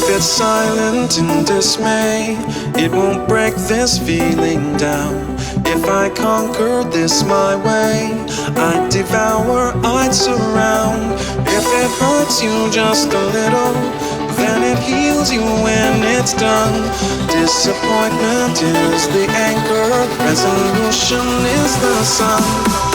If it's silent in dismay, it won't break this feeling down. If I conquer this my way, I'd devour, I'd surround. If it hurts you just a little, then it heals you when it's done. Disappointment is the anchor, resolution is the sun.